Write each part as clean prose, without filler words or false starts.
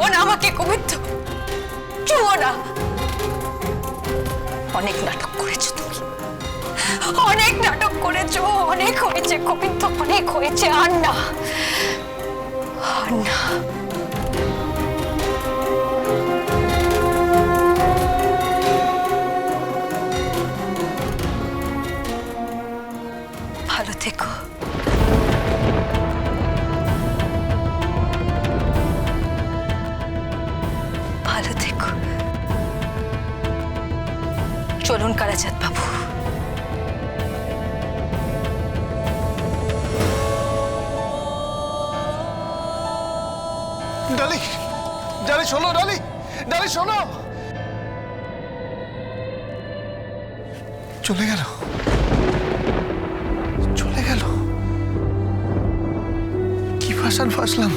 ছুঁয়ো না আমাকে গোবিন্দ, ছুঁয়ো না। অনেক নাটক করেছো তুমি, অনেক নাটক করেছো, অনেক হয়েছে গোবিন্দ, অনেক হয়েছে। আর না, আর না। ভালো থেকো। ভালো থেকো। চলুন কালাচাঁদ বাবু। ডালি, ডালি শোনো, ডালি, ডালি শোনো। চলে গেল, চলে গেল। কি ভাষণ ফাঁসলাম,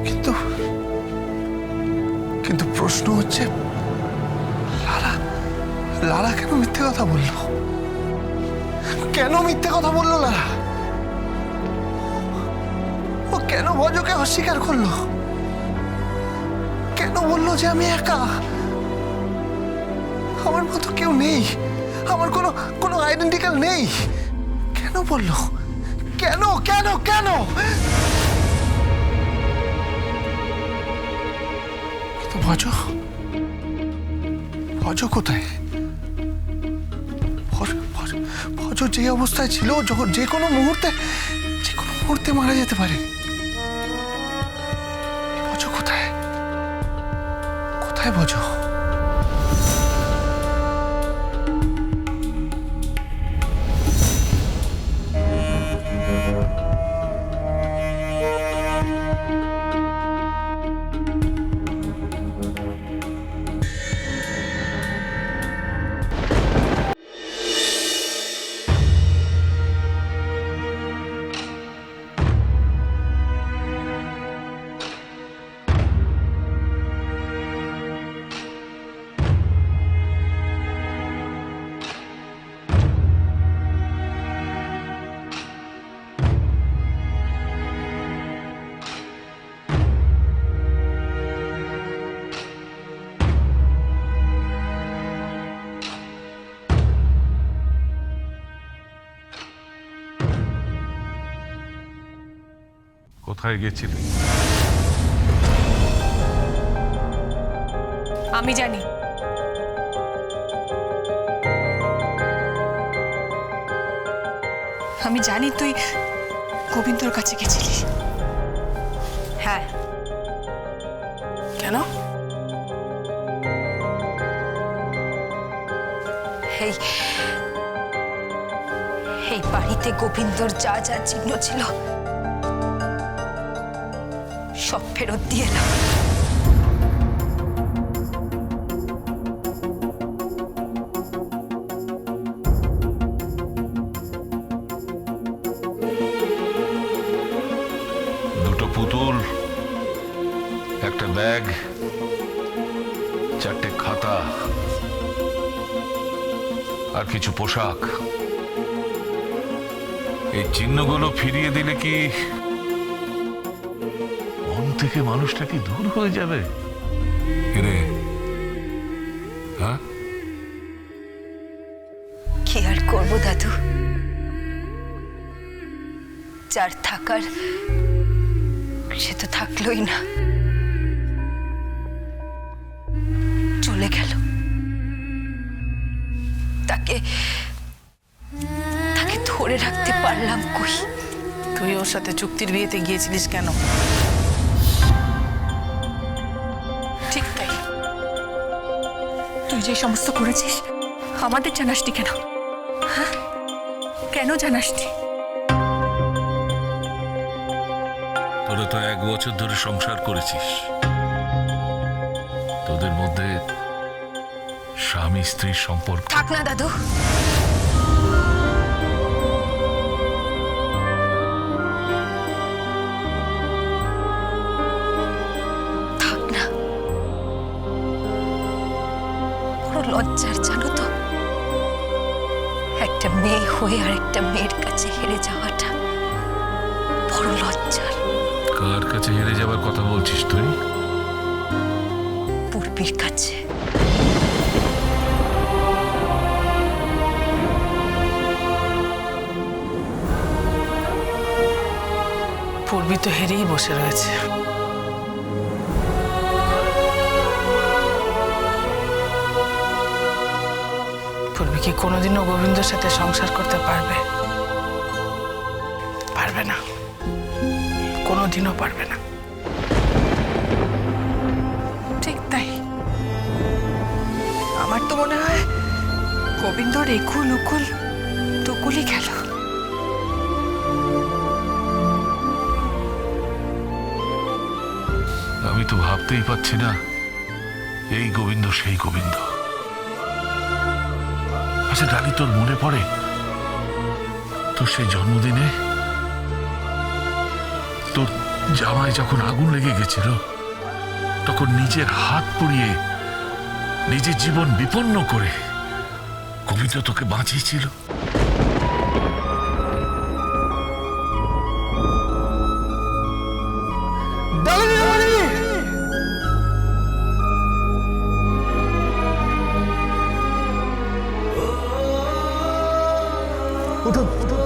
কিন্তু কিন্তু প্রশ্ন হচ্ছে লালা, লালা কেন মিথ্যে কথা বললো? কেন মিথ্যে কথা বললো লালা? ও কেন ভজকে অস্বীকার করলো? কেন বললো যে আমি একা, আমার মতো কেউ নেই, আমার কোনো কোনো আইডেন্টিক্যাল নেই? কেন বললো? কেন কেন কেন? কিন্তু ভজ, ভজ কোথায়? ভজ যে অবস্থায় ছিল, যে কোনো মুহূর্তে মারা যেতে পারে। ভজ কোথায়? কোথায় ভজ? কোথায় গেছিলি? আমি জানি। আমি জানি তুই গোবিন্দর কাছে গেছিলিস। হ্যাঁ। কেন? এই বাড়িতে গোবিন্দর যা যা চিহ্ন ছিল সব ফেরত দিয়ে এলাম। দুটো পুতুল, একটা ব্যাগ, 4টে খাতা আর কিছু পোশাক। এই চিহ্নগুলো ফিরিয়ে দিলে কি মন থেকে মানুষটা কি দূর হয়ে যাবে? রে হ্যাঁ, কি আর করবো দাদু, যার থাকার সে তো থাকলোই না, চলে গেল। তাকে তাকে ধরে রাখতে পারলাম কই? তুই ওর সাথে চুক্তির বিয়েতে গিয়েছিলিস কেন? ঠিক তাই, তুই যে সমস্ত করেছিস আমাদের জানাসনি কেন? হ্যাঁ, কেন জানাসনি? তোরা তো 1 বছর ধরে সংসার করেছিস, তোদের মধ্যে স্বামী স্ত্রীর সম্পর্ক। থাক না দাদু, থাক না। বড় লজ্জার, জানো তো, একটা মেয়ে হয়ে আর একটা মেয়ের কাছে হেরে যাওয়াটা বড় লজ্জার। কার কার কাছে হেরে যাবার কথা বলছিস তুই? পূর্বীর কাছে। পূর্বী তো হেরেই বসে রয়েছে। পূর্বী কি কোনোদিনও গোবিন্দর সাথে সংসার করতে পারবে? পারবে না, কোনোদিনও পারবে না। ঠিক তাই। আমার তো মনে হয় গোবিন্দর একুল উকুল দুকুলই গেল। আমি তো ভাবতেই পারছি না এই গোবিন্দ সেই গোবিন্দ। আচ্ছা ডালি, তোর মনে পড়ে তোর সেই জন্মদিনে তোর জামায় যখন আগুন লেগে গেছিল, তখন নিজের হাত পুড়িয়ে নিজের জীবন বিপন্ন করে গোবিন্দ তোকে বাঁচিয়েছিল? উঠুন উঠুন।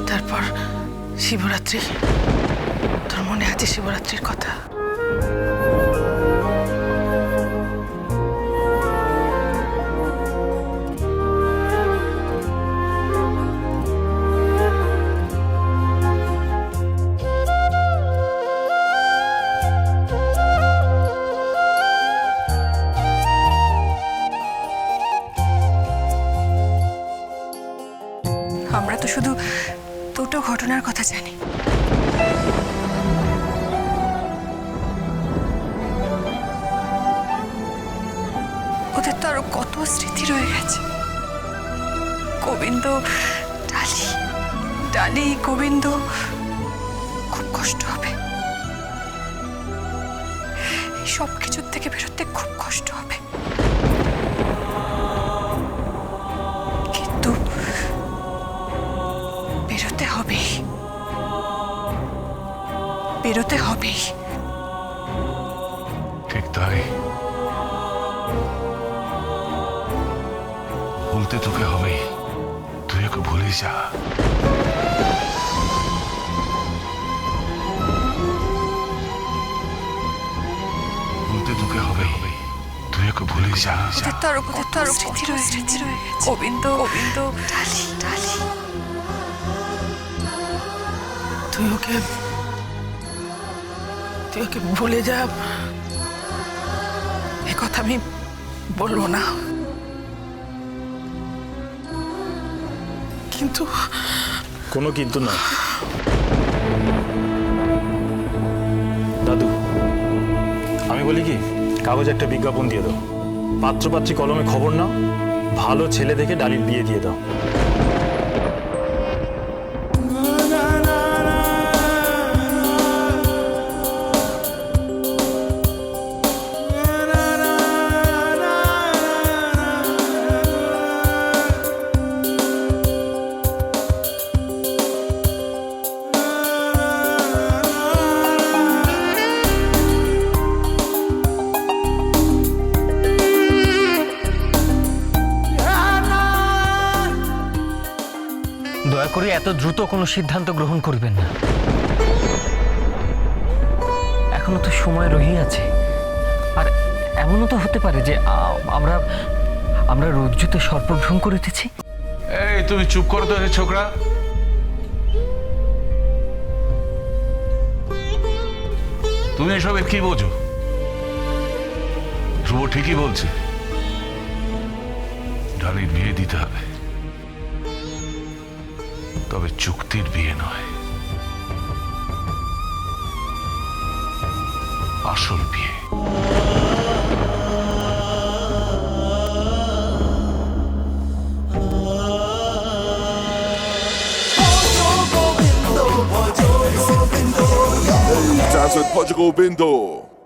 তারপর শিবরাত্রি, তোর মনে আছে শিবরাত্রির কথা? আমরা তো শুধু দুটো ঘটনার কথা জানি। ওদের তো আরো কত স্মৃতি রয়ে গেছে। গোবিন্দ, ডালি, ডালি, গোবিন্দ, খুব কষ্ট হবে। এই সব কিছুর থেকে বেরোতে খুব কষ্ট হবে। কিন্তু বেরোতে হবেই, বেরোতে হবেই। ঠিক তাই, ভুলতে তোকে হবেই। তুই ওকে ভুলে যা। ভুলতে তোকে হবেই, তুই ওকে ভুলে যা। ওদের তো আরো স্মৃতি রয়ে গেছে। গোবিন্দ, গোবিন্দ, ডালি, ডালি। তুই ওকে ভুলে যা, এ কথা আমি বলবো না, কিন্তু কোনো কিন্তু না। দাদু, আমি বলি কি, কাগজে একটা বিজ্ঞাপন দিয়ে দাও, পাত্রপাত্রী কলমে খবর নাও, ভালো ছেলে দেখে ডালির বিয়ে দিয়ে দাও। দয়া করে এত দ্রুত কোনো সিদ্ধান্ত গ্রহণ করবেন না। এখনো তো সময় রয়ে আছে। আর এমনও তো হতে পারে যে আমরা রজ্জুতে সর্পভ্রম করিতেছি। এই তুমি চুপ করো তো হে ছোকরা। তুমি এসবের কি বোঝো? ধ্রুব ঠিকই বলছে, ডালির বিয়ে দিতে হবে, তবে চুক্তির বিয়ে নয়, আসল বিয়ে। Hey, Taz with Portugal Bindo.